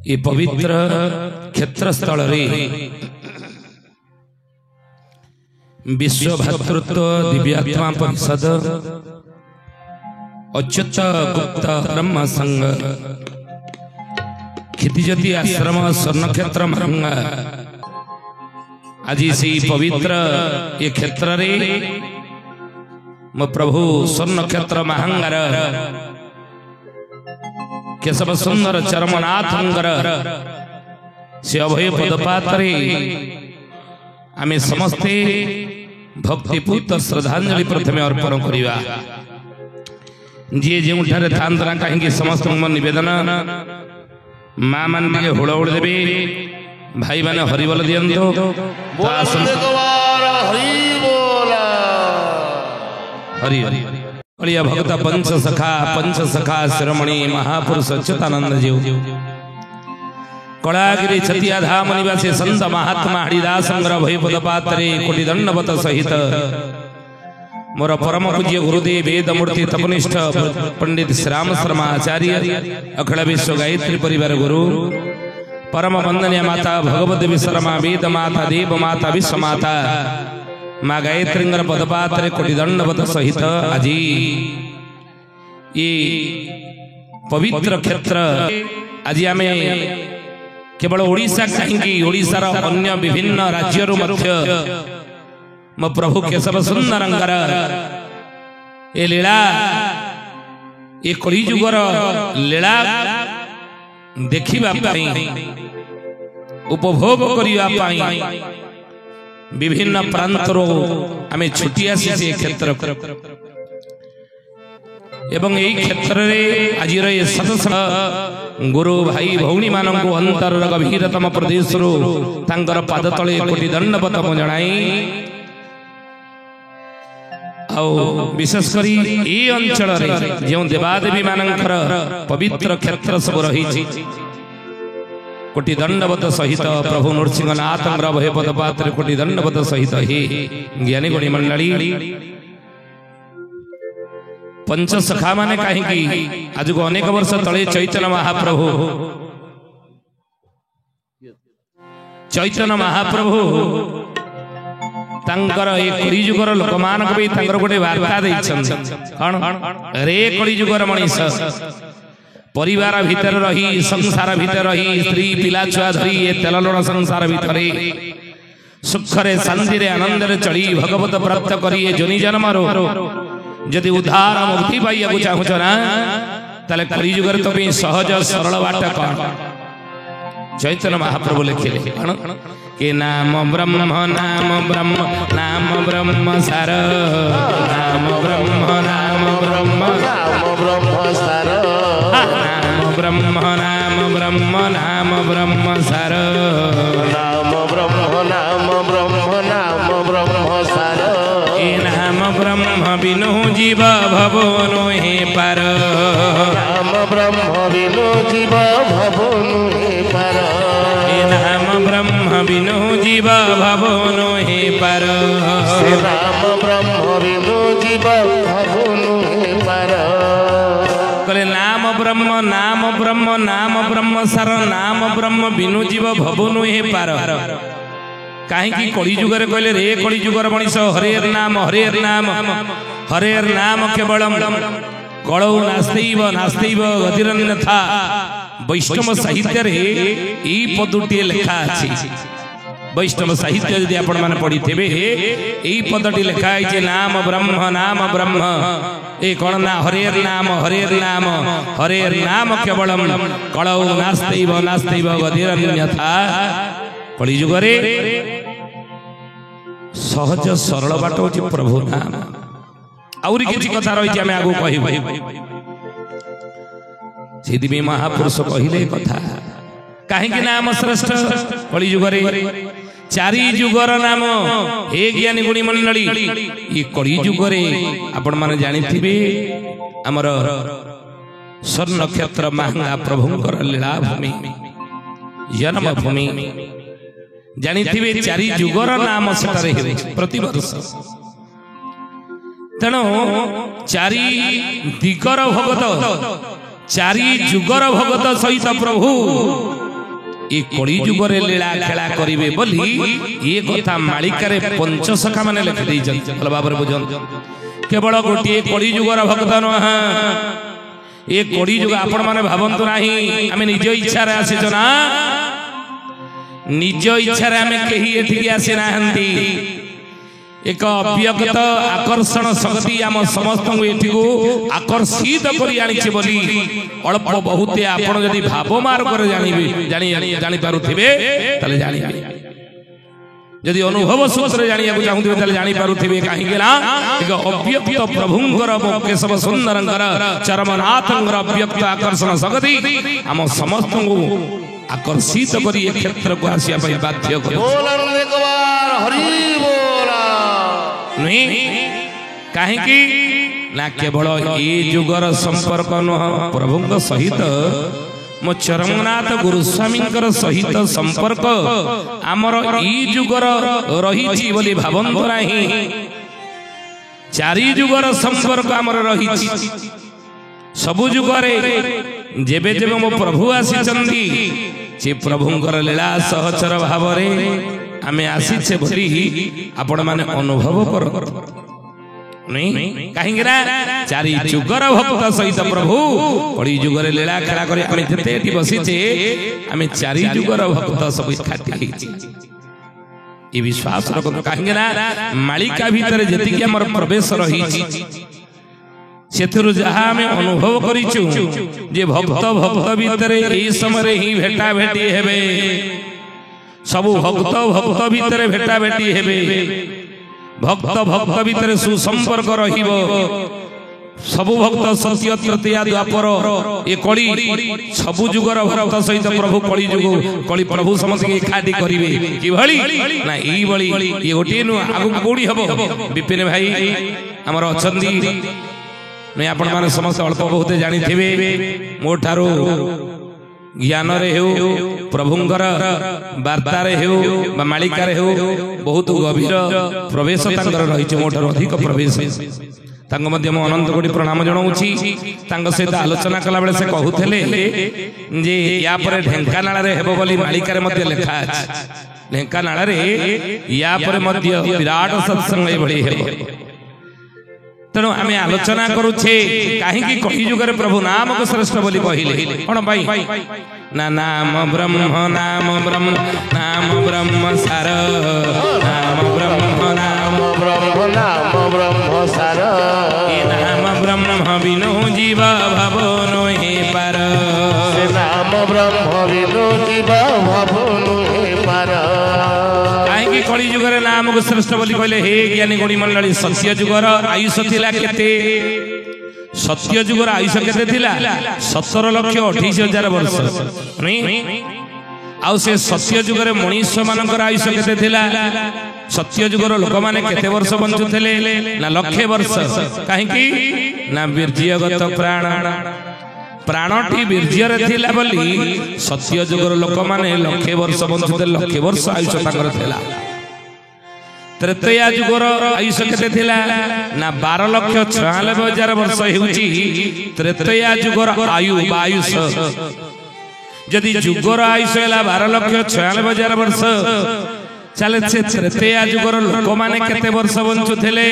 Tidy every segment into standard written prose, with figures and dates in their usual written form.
ये पवित्र क्षेत्रस्थल विश्व भातृत्व दिव्यात्मा परिषद अच्युत गुप्त ब्रह्म संघ क्षितिज्योति आश्रम स्वर्णक्षेत्र महंगा आज से पवित्र ये क्षेत्र रे मो प्रभु स्वर्णक्षेत्र महंगार केशव सुंदर चरमनाथंगर से अभय पदपात्रे आमे समस्ते भक्तिपूत श्रद्धांजलि प्रथमे अर्पण करिवा जी जो थाना कहीं समस्त निवेदन माँ मान हुड़हुड़ देवे भाई माने हरिबोल दियंतो हरि हरि भक्त पंच सखा शिरोमणि महापुरुष अच्युतानंद जीव कलागिरी छतिया धाम निवासी संत महात्मा हरिदास भय पदपात्रे कोटि दंडवत सहित मोर परम पूज्य गुरुदेव वेदमूर्ति तपनिष्ठ पंडित श्याम शर्मा आचार्य अखिल विश्व गायत्री परिवार गुरु परम वंदनीय माता भगवत विश्रमा वेद माता देव माता विश्व माता माँ गायत्री पदपात्रे कोटि दंडवत सहित आज ये पवित्र क्षेत्र आज आम केवल ओडिशा कहीं ओडिशार अन्य विभिन्न राज्यों मध्य मो प्रभु केशव सुंदरंगर ए लीला ये कलिजुगर लीला देखिबा उपभोग करिबा विभिन्न प्रांतरो आमे छुटी आसी से क्षेत्र एवं यही क्षेत्र में आज सतसंग गुरु भाई भौणी मानक अंतर गभीरतम प्रदेश तांकर पाद तले कोटि दंडवत जनाई विशेषकर ये अंचल जो देवादेवी मानकर पवित्र क्षेत्र सब रही कोटि दंडवत सहित प्रभु नृसिंहनाथ भय पदपात्र कोटि दंडवत सहित ही ज्ञानी गुणी मंडली पंच सखा माने कहीं आज को अनेक वर्ष तले चैतन्य महाप्रभु तांकर ए कलिजुगर लोक मानक भी तांकर गोटे वार्ता दैछन कोन रे कलिजुगर मनीष परिवार भीतर रही संसार भीतर रही स्त्री पिला छुआ धरी ए तेललोण संसार भीतर सुखरे शांति रे आनंद रे चली भगवत प्राप्त करी ए जोनि जन्मरो जदि उद्धार मुक्ति पाइबा चाहूच ना ताले कलिजुगर तो भी सहज सरल बाट कौन चैतन्य महाप्रभु लिखिले कि नाम ब्रह्म सार नाम ब्रह्म सार नाम ब्रह्म सार नाम ब्रह्म सार ए नाम ब्रह्म बिनु जीव भवनो हे पार नाम ब्रह्म बिनु जीव भवनो हे पार ए नाम ब्रह्म बिनु जीव भवनो हे पार नाम ब्रह्म बिनु जीव भवनो हे पार कहले नाम ब्रह्म सार नाम ब्रह्म बिनु जीव भवनो हे पार कहीं कलिजुगर कहले रे कलिजुगर मनीष हरेर नाम केवल कलौ नास्तेव गतिरन्यथा वैष्णव साहित्य रे ई पदटी लिखा अछि वैष्णव साहित्य यदि आपण माने पढ़ी थेबे ई पदटी लिखा है नाम ब्रह्म ए कोन ना हरेर नाम केवल कलौ नास्तेव गतिरन्यथा कलिजुगरे सहज सरल बाट होची प्रभु नाम आउरी किछि कथा रही आमे आगु कहिबो सेदिबे महापुरुष कहिले कथा काहेकि नाम श्रेष्ठ कलिजुगरे चारि जुगर नाम हे ज्ञानी गुणी मंडली ये कलिजुगरे आपण माने जानिथिबे हमर स्वर्णक्षेत्र महंगा प्रभुंकर लीला भूमि जन्म भूमि जानिथिबे चारि जुगर नाम सेटारे हे प्रति वर्ष तेणु चारि दिगर भगत चारि जुगर भगत सहित प्रभु ये कली जुगरे लीला खेला करिवे बोली ये कथा मालिकारे पंचसखा माने लिखि दैछन भल भाबरे बुझन केवल गोटे कली जुगर भक्त नुह ये कली जुग आपण माने भाबंतु नाही आमे निज इच्छा रे आसी ना निज इच्छा रे आमे केही एठी आसी नाहंती एक अव्यक्त आकर्षण शक्ति आम समस्त को आकर्षित कर अल्प बहुते आपण जदि भाव मार्ग जानी पारुथिबे तले जानी जदि अनुभव सूत्र जानिया चाहूथे तले जानी पारुथिबे काहे ना एक अव्यक्त प्रभुंकर केशव सुंदरंकर चरमनाथंकर अव्यक्त आकर्षण शक्ति आम समस्त को आकर्षित करी ए क्षेत्र को आसिया बाध्य कर कहीं ना केवल ये जुगर संपर्क नुह प्रभु सहित मो चरमनाथ गुरुस्वामी सहित संपर्क आमर ई जुगर रही बोली भावंतु नाही चारि जुगर संपर्क आमर रही सबु जुगरे जेबे जेबे मो प्रभु आसी से प्रभुंकर लीला सहचर भाव आमे आसीचे बोली आपण माने अनुभव कर नहीं कहीं चारि जुगर भक्त सहित प्रभु कली जुगरे लीला खेला करे आमे जते एठी बसिचे आमे चारि जुगर भक्त सब खाती ई विश्वास रखो कहीं मालिका भीतर जति कि हमर प्रवेश रही सेथुरु जहा आमे अनुभव करिछु जे भक्त भक्त भीतर ए समय ही भेटा भेटी हेबे सबु भक्त भक्त भीतर भेटा भेटी हेबे भक्त भक्त भीतर सुसंपर्क रहिबो सबु भक्त सत्य तृतीया द्वापर ए कली सबु जुगर भक्त सहित प्रभु कली जुग कली प्रभु समस्त एकाठी करिवे कि भली ना ई बली ये गोटे नु आगु कोडी हबो विपिन भाई हमर अछंदी नै आपण माने समस्त अल्प बहुत जानि थिबे मो ठारो ज्ञान रे हो प्रभुंकर वार्ता रे हो मालिका रे हो बहुत गभीर प्रवेश तांकर रही मोटर अधिक प्रवेश तांग मध्य मो अनंत कोटी प्रणाम जणाउछि तांग सहित आलोचना कला बेले से कहूथले जे या परे ढेंकानाळ रे हेबो बोली मालिका रे मध्य लेखा अछि ढेंकानाळ रे या परे मध्य विराट सत्संग ए भली हेबो तेणु आम आलोचना करुचे कहीं कली जुगर प्रभु नाम को श्रेष्ठ बोली कहले कौन भाई ना नाम ब्रह्म नाम ब्रह्म नाम ब्रह्म सार नाम ब्रह्म नाम ब्रह्म नाम ब्रह्म सार नाम ब्रह्म बिनु जीव भव नोहि पार नाम ब्रह्म बिनु जीव भव नोहि पार कहीं कली जुगर नाम को श्रेष्ठ बोली कहले हे ज्ञानी गुणी मंडली सत्य जुगर आयुष थिला केते सत्य जुगर आयुष केते थिला 17,28,000 वर्ष नहीं आउ से सत्य जुगर मनुष्य मानकर आयुष केते थिला सत्य जुगर लोक माने केते वर्ष बंचुथले ना लक्षे वर्ष काहेकि ना वीर्यगत प्राण प्राणटी वीर्य थिला बोली सत्य जुगर लोक माने लक्षे वर्ष बंचुते लक्षे वर्ष आयुष ताकर थिला त्रेतया जुगर आयुष केते थिला ना 12,96,000 वर्ष हेउची त्रेतया जुगर आयु आयुष जदि जुगर आयुष हैला 12,96,000 वर्ष चले से त्रेतया जुगर लोक माने केते वर्ष बंचुथिले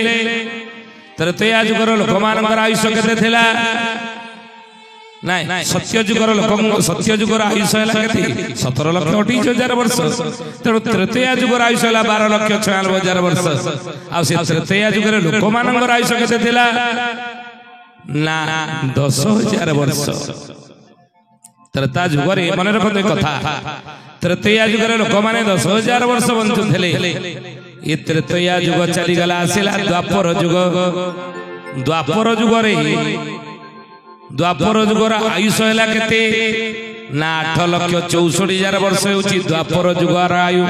त्रेतया जुगर लोक मानकर आयुष केते थिला नहीं सत्य जुगर लोक सत्य जुगर आयुष है 17,28,000 वर्ष तेणु तृतीया जुगर आयुष है 12,96,000 वर्ष आ तृतीया जुगर लोक मानकर आयुष केते थिला ना 10,000 वर्ष त्रेता जुगर मन रखते कथा तृतीया जुगर लोक माने 10,000 वर्ष बंचुथिले ये तृतीया जुग चली गला आसिला द्वापर जुगरे द्वापर जुगर आयुष है केते ना 8,64,000 वर्ष होची द्वापर जुगर आयु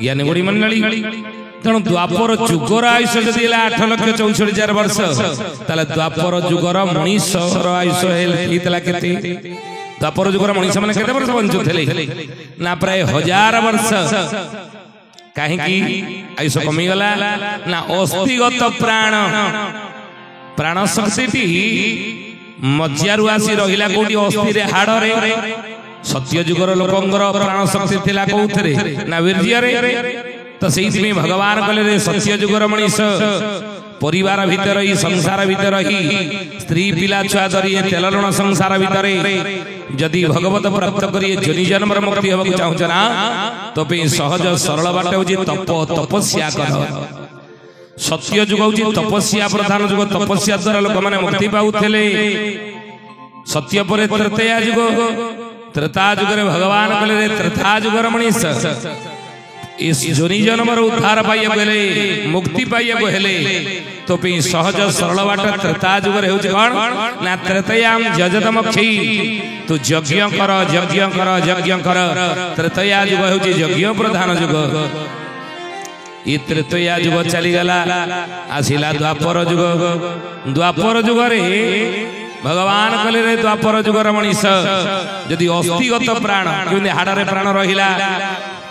ज्ञानी गुणी मंडली तेणु द्वापर जुगर आयुष जदि 8,64,000 वर्ष ताले द्वापर जुगर मनुष्यर आयुष हेला केते द्वापर जुगर मनुष्य माने केते वर्ष बंचुथिले ना प्राय 1000 वर्ष कहीं आयुष कमी गला ना अस्थिगत प्राण प्राण शक्ति मज्जारू आसी रहिला कोटी अस्थि रे हाड़ रे सत्य जुगर लोकंगर प्राण शक्ति थिला कोउथरे ना वीर्यरे तो सेइथि में भगवान कहले सत्य जुगर मनीष परिवार भीतर ही संसार भीतर ही स्त्री पिला छुआ धरी तेल लुण संसार भीतर जदि भगवत प्राप्त करिए जोनि जन्म मुक्ति होगा चाहूच ना तो सहज सरल बाट हूँ तप तपस्या कर सत्य जुग हूँ तपस्या प्रधान जुग तपस्या द्वारा लोक मैंने मुक्ति पाऊले सत्य पर त्रेता जुग त्रेता जुगे भगवान कहले त्रेता जुगर मनीष इस जोनि जन्म उद्धार पाइया हेले मुक्ति पाइया हेले तो सहज सरल बाट त्रेता जुगर कौन ना त्रेतयाम जजतमक्षी तू यज्ञ कर यज्ञ कर यज्ञ कर त्रेतया जुग हूँ यज्ञ प्रधान जुग ये त्रेतया जुग चलीगला आसिला द्वापर जुग द्वापर जुगरे भगवान कहले द्वापर जुगर मनीष यदि अस्थिगत प्राण कि हाड़े प्राण रहिला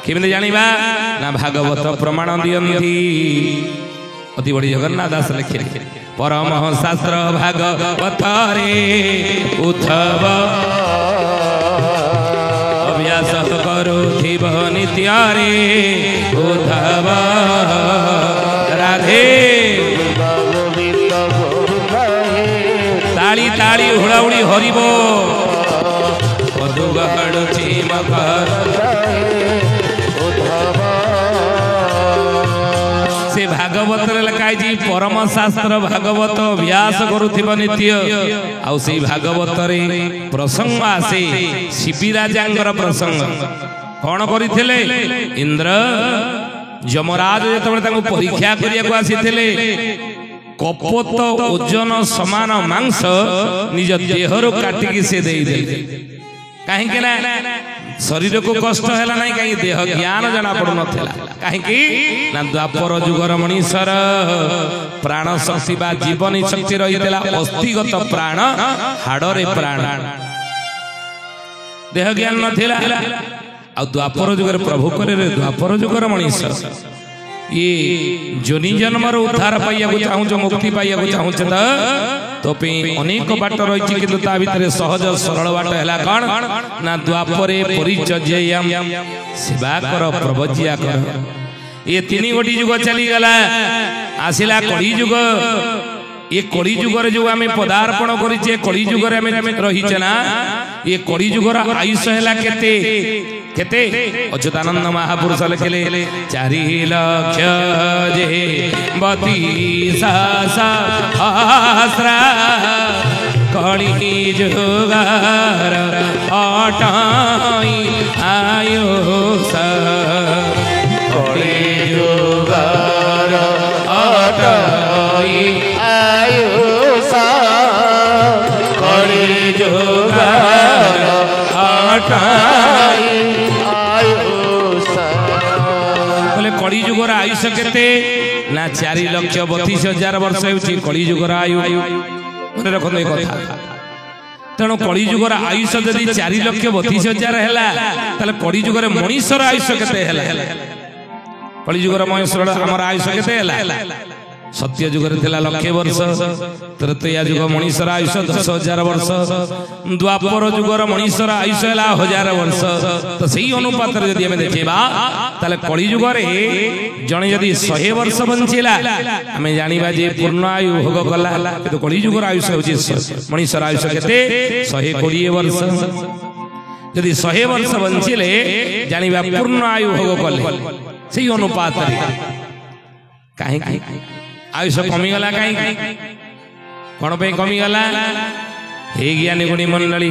केमिति जानिबा ना भागवत प्रमाण दियंती अति बड़ी जगन्नाथ दास लिखे परम शास्त्र भागवत रे उद्धव अभ्यास करुथिब नित्य रे उद्धव राधे ताली ताली हुड़ाहुड़ी हरिबो मधुगढ़ुची मकर से भागवत लिखाई परम शास्त्र भागवत अभ्यास करुथिब नित्य आउ से भागवत रे प्रसंग आसे शिबी राजांगर प्रसंग कौन करथिले इंद्र यमराज जेतबे परीक्षा करिया को आसीथिले कपत ओजन समान मांस निज देहरु काटिकी से दे कहीं ना शरीर को कष्ट है ना कहीं देह ज्ञान जना पड़ नाला कहीं ना द्वापर जुगर मनीषर प्राण शक्ति बा जीवन शक्ति रही अस्थिगत प्राण हाड़े प्राण देह ज्ञान नाला आ द्वापर जुगर प्रभु करे द्वापर जुगर मनीष ये जोनि जन्म उद्धार पाइया चाहूच मुक्ति पाइया चाहूच तो अनेक बाट रही कि भीतर सहज सरल बाट है कौन ना द्वापरे परिचर्याम सेवा कर प्रवज्या कर ये तीन गोटी जुग चलीगला आसिला कली जुग ये कली जुगर जो आम पदार्पण करें कली जुगर रहीचे ना ये कली जुगर आयुष है केते अच्युतानंद महापुरुष लिखले 4 लाख जे 32 सहस्र कली जुगर अटाई आयुष कली जुगर अटाई आयुष कली जुगर अटाई कली जुगर आयुष केते ना 4,32,000 वर्ष होची कली जुगर आयु मन रखो एक कथा तेणु कली जुगर आयुष जदि 4,32,000 हैला ताले कली जुगर मनीषर आयुष केते हैला कली जुगर मनीषर हमर आयुष केते हैला सत्य जुगर थिला 1,00,000 वर्ष तृतीया जुग मनीषर आयुष 10,000 वर्ष द्वापर जुगर मनीषर आयुष है 1,000 वर्ष तो सही अनुपात यदि हमें देखा ताले कली जुगर जड़े यदि 100 वर्ष बंचला आम जाना जे पूर्ण आयु भोग कला तो कली जुगर आयुष हूँ मनीषर आयुष केते 120 वर्ष यदि 100 वर्ष बंचिले जाना पूर्ण आयु भोग कले सही अनुपात कहीं आयुष कमीगला कहीं कौन पे कमीगला हे ज्ञानी गुणी मंडली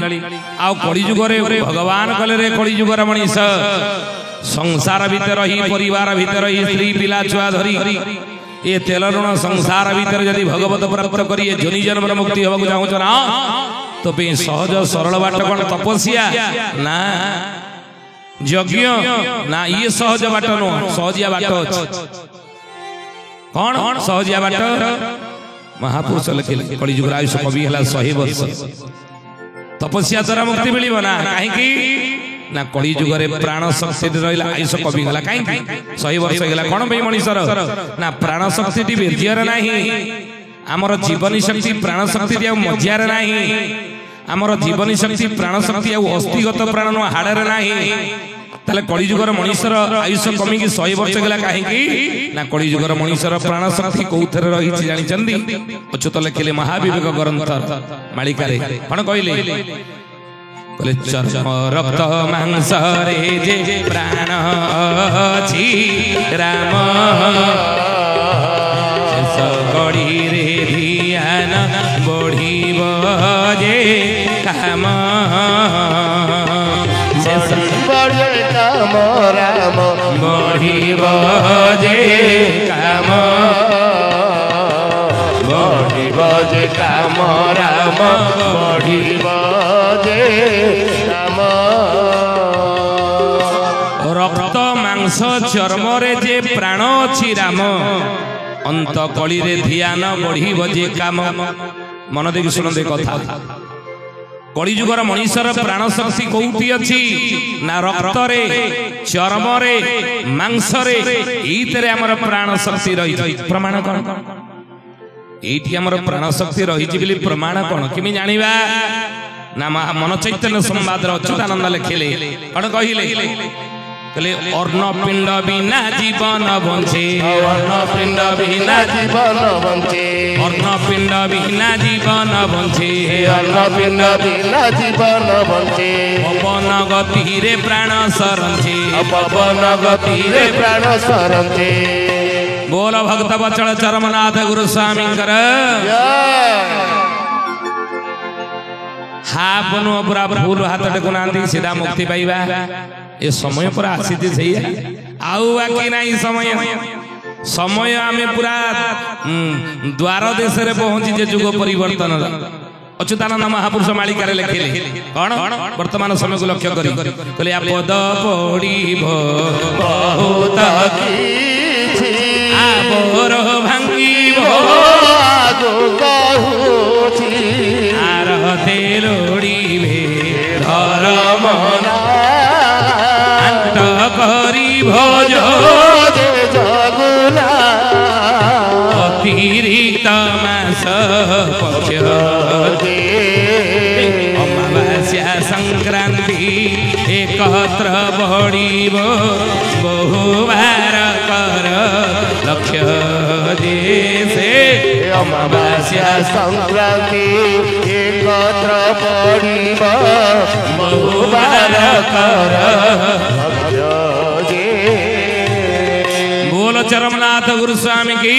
आउ कली जुगरे भगवान कले रे कली जुगर मनीष संसार भीतर ही परिवार भीतर ही स्त्री पिला छुआ धरी ये तेल ऋण संसार भीतर यदि भगवत प्राप्त करिए जोनि जन्म मुक्ति होगा चाहूच ना तो सहज सरल बाट कौन तपस्या ना यज्ञ ना ये सहज बाट नुह सहजिया बाट कौन सहजिया बाट महापुरुष लिखे कली जुग आयुष कवि है 100 वर्ष तपस्या द्वारा मुक्ति मिल ना कहीं ना कली जुगरे प्राण शक्ति रहा आयुष कवि गला कहीं 100 वर्ष होगा कौन भाई मनीषर ना प्राण शक्ति वीर्यर ना आमर जीवन शक्ति प्राण शक्ति मजार ना आमर जीवनी शक्ति प्राण शक्ति अस्थिगत प्राण हाड़े ना ताले कलिजुगर मनीषर आयुष कमिकी 100 वर्ष गला कहीं ना कलिजुगर मनीषर प्राण शक्ति कौथरे रही जानी अच्युत लिखिले महाविवेक ग्रंथ मालिका कौन कहले चर्म रक्त मांस रे जे प्राण अछि राम कड़ी रे ध्यान बढ़िब जे काम काम राम बढ़िब जे काम बढ़िब जे काम राम बढ़िब जे काम रक्त मांस चर्म रे जे प्राण अछि राम अंत कली रे ध्यान बढ़िब जे काम मन देखि सुनते कथा कलिजुगर मनीषर प्राण शक्ति कौटी अच्छी ना रक्त रे चर्म रे मांस रे एइतरे हमर प्राण शक्ति रही प्रमाण कौन एइटी हमर प्राण शक्ति रही बोली प्रमाण कौन किमि जानिबा ना मन चैतन्य संवाद अच्युतानंद लिखिले कौन कहले कहले अर्ण पिंड बिना जीवन बंचे अर्ण पिंड बिना जीवन बंचे अर्ण पिंड बिना जीवन बंचे अर्ण पिंड बिना जीवन बंचे पवन गति रे प्राण सरंचे पवन गति रे प्राण सरंचे बोल भक्त बचल चरमनाथ गुरु स्वामी हापनु पूरा फूल हाथ टेकुना सीधा मुक्ति पाइबा ए समय पर आसी आउ बाकी नहीं समय समय आम पूरा द्वार देश रे पहुंची जे जुग परिवर्तन अच्युतानंद महापुरुष मालिका लिखिले कौन वर्तमान समय को लक्ष्य करी कहले आ पद पड़िब बहुत किछि आबर भांगिब आगो कहूछि आरते लोड़िबे धर्म अंत करी भोज जगुला अतिरिक्त मास पक्ष अमावास्या संक्रांति एकत्र बढ़िब बहुवार कर लक्ष्य देशे अमावास्या संक्रांति एकत्र बढ़िब बहुवार कर बोल चरमनाथ गुरु स्वामी की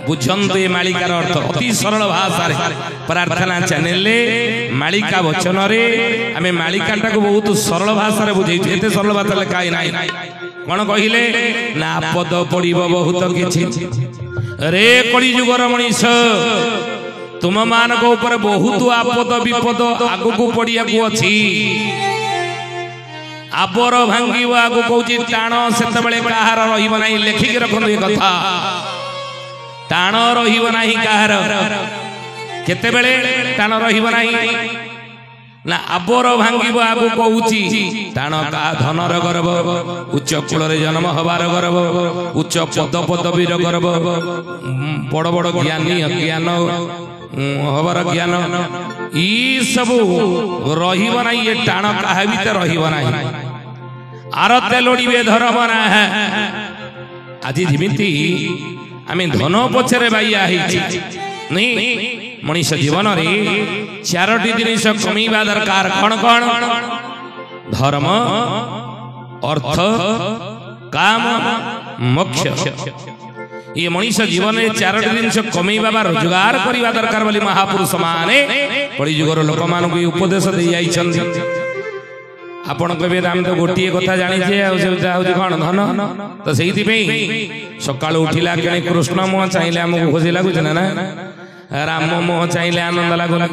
बुझंते मालिकार अर्थ अति सरल भाषा रे प्रार्थना चैनल मालिका वचन रे आमे मालिकाटा को बहुत सरल भाषा रे बुझै एते सरल भाषा लिखाई नाही कोन कहिले ना पद पड़िब बहुत किछि रे कली जुगर मनीष तुम मान को ऊपर बहुत आपद विपद आगु को पड़िया को अछि आबर भांगिब आगु कहूची टाण सेते बेले कहार रहिब नाही लेखिक रखन ए कथा टाण रहिब नाही कहार केते बेले टाण रहिब नाही ना आबर भांगिब आगु कहूची टाण का धनर गर्व उच्च कुल रे जन्म हबार गर्व उच्च पद पदवीर गर्व बड़ बड़ ज्ञानी ज्ञान हबार ज्ञान ई सब रहिब नाही ये टाण काहे भीतर रहिब नाही आरते लोड़िबे धर्म ना आज जिमिति आमे धन पछरे बाइया हिची नहीं मनीष जीवन रे चारोटी जिनिस कमीबा दरकार कौन कौन धर्म अर्थ काम मोक्ष ये मनीष जीवन में चारोटी जिनिस कमीबा रोजगार करवा दरकार बोली महापुरुष माने कलिजुगर लोक मान उपदेश दे जाइछन्ति आपण कबे आम तो गोटे कथा जानिछे कौन धन तो से सकाल उठिला कि कृष्ण मुह चाहिए आमको खुशी लगुच ना राम मुह चाहिए आनंद लगुला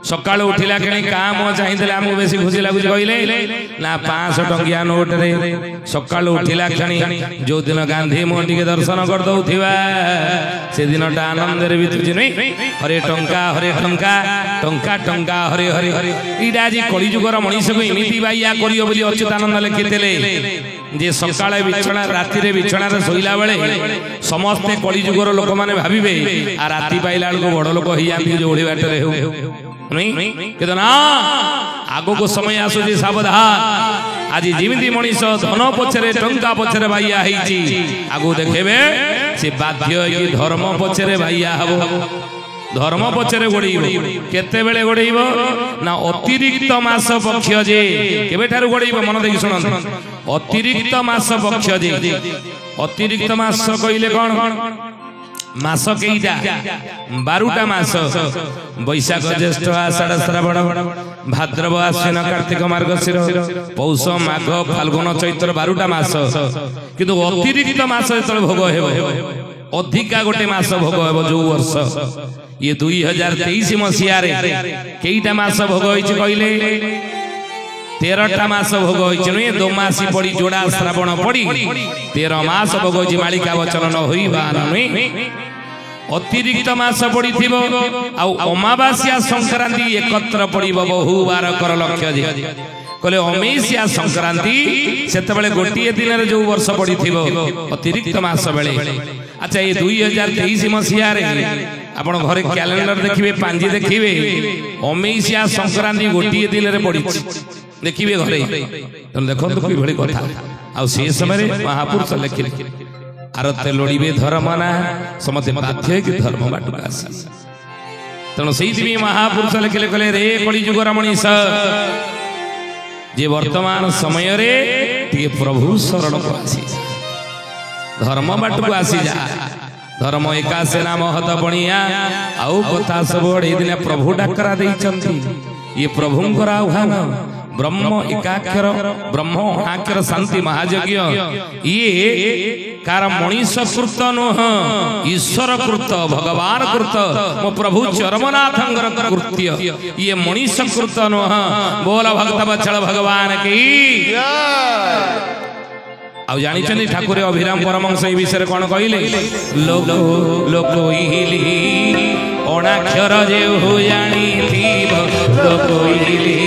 सकाल उठिला कि क्या मुह चाहिए आमको बेसी खुशी लगुच कहले ना 500 टंकिया नोट रे सकाल उठिला क्षणी जो दिन गांधी मुह टी दर्शन कर दौथिबा से दिनटा आनंद रे बीतुची नहीं हरे टंका टंका टंका हरे हरे हरे इडा जी कलिजुगर मनीष को इमिति बाइया करियो बोली अच्युतानंद लिखिथिले जे सकाळे बिछणा राति रे बिछणा रे सोइला बेले समस्ते कली जुगर लोक माने भाबिबे आ राति पाइला को बड़ लोक होई आंती जो ओळी बाटे रे हो नहीं केतो ना आगो को समय आसु जे सावधान आज जिमिति मनीष धन पछरे टंका पछरे भाइया हेची आगो देखेबे से बाध्य कि धर्म पछरे भाइया हबो धर्म पछरे गोड़ेइब केते बेले गोड़ेइब ना अतिरिक्त मास पक्ष जे केबे ठारु गोड़ेइब मन देखि सुनन अतिरिक्त मास पक्ष जे अतिरिक्त मास कइले कोन मास केइटा 12टा मास बैशाख ज्येष्ठ आषाढ़ श्रावण भाद्रव आश्विन कार्तिक मार्गशीर पौष माघ फाल्गुन चैत्र 12टा मास किंतु अतिरिक्त मास जेतले भोग हेबो अधिका गोटे मास भोग हेबो जो वर्ष ये 2023 मसिया रे केइटा मास भोग होइछ कइले 13टा मास भोग होइछ नुए दो मासी पड़ी जोड़ा श्रावण पड़ी 13 मास भोग होइछ मालिका वचन न होइबा नुए अतिरिक्त मास पड़ी थिबो आ अमावास्या संक्रांति एकत्र पड़िबो बहु बार कर लक्ष्य जे कहले अमेसिया संक्रांति सेते बेले गोटिए दिन रे जो वर्ष पड़ी थिबो अतिरिक्त मास बेले अच्छा ये 2023 मसिया रे आपण घरे कैलेंडर देखिबे पांजी देखिबे अमेसिया संक्रांति गोटिए दिन रे पड़ी देखिबे घरे तन देखो तो की भली कथा आ से समय महापुरुष लिखिले आरते लोड़ीबे धर्म ना समते बाध्य कि धर्म बाटू आसी तनो सेइथि महापुरुष लिखिले कहले रे कली जुगर मनीष जे वर्तमान समय रे ती प्रभु शरण को आसी धर्म बाटू आसी जा धर्म एका सेना महत बणिया आउ कथा सब ए दिन प्रभु डाकरा देइचंती ये प्रभुंकर आह्वान ब्रह्म एकाक्षर ब्रह्म अनाक्षर शांति महायज्ञ ये कार मनीष कृत नुह ईश्वर कृत भगवान कृत मो प्रभु चरमनाथंकर कृत्य ये मनीष कृत नुह बोल भक्त बत्सल भगवान की आउ जानी चंदी ठाकुर अभिराम परमहंस ए विषय कोन कहिले लोक लोक इली अनाक्षर जे हो जानी थी लोक इली